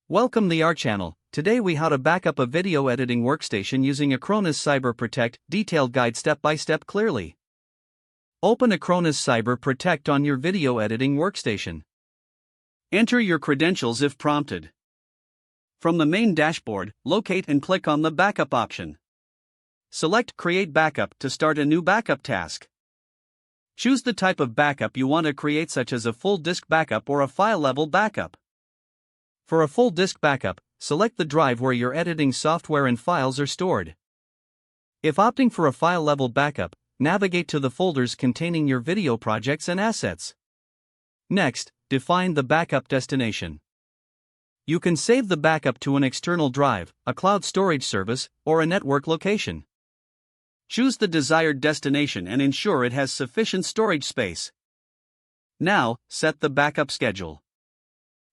Welcome to our channel. Today we how to backup a video editing workstation using Acronis Cyber Protect, detailed guide step by step clearly. Open Acronis Cyber Protect on your video editing workstation. Enter your credentials if prompted. From the main dashboard, locate and click on the backup option. Select Create Backup to start a new backup task. Choose the type of backup you want to create, such as a full disk backup or a file level backup. For a full disk backup, select the drive where your editing software and files are stored. If opting for a file level backup, navigate to the folders containing your video projects and assets. Next, define the backup destination. You can save the backup to an external drive, a cloud storage service, or a network location. Choose the desired destination and ensure it has sufficient storage space. Now, set the backup schedule.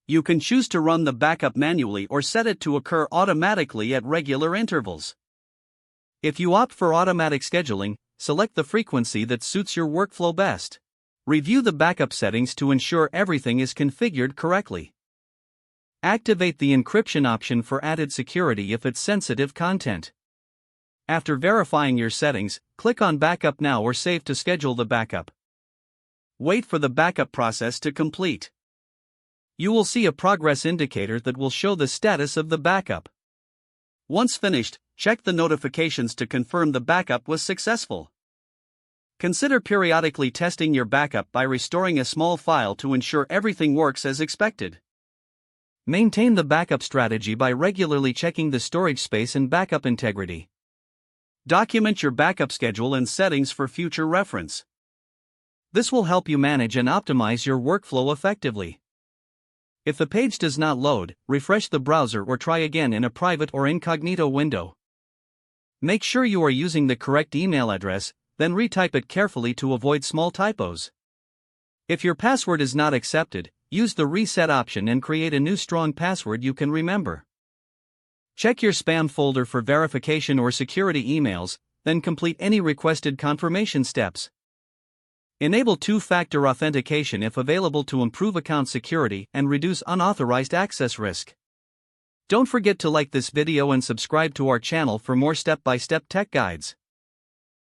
You can choose to run the backup manually or set it to occur automatically at regular intervals. If you opt for automatic scheduling, select the frequency that suits your workflow best. Review the backup settings to ensure everything is configured correctly. Activate the encryption option for added security if it's sensitive content. After verifying your settings, click on Backup Now or Save to schedule the backup. Wait for the backup process to complete. You will see a progress indicator that will show the status of the backup. Once finished, check the notifications to confirm the backup was successful. Consider periodically testing your backup by restoring a small file to ensure everything works as expected. Maintain the backup strategy by regularly checking the storage space and backup integrity. Document your backup schedule and settings for future reference. This will help you manage and optimize your workflow effectively. If the page does not load, refresh the browser or try again in a private or incognito window. Make sure you are using the correct email address, then retype it carefully to avoid small typos. If your password is not accepted, use the reset option and create a new strong password you can remember. Check your spam folder for verification or security emails, then complete any requested confirmation steps. Enable two-factor authentication if available to improve account security and reduce unauthorized access risk. Don't forget to like this video and subscribe to our channel for more step-by-step tech guides.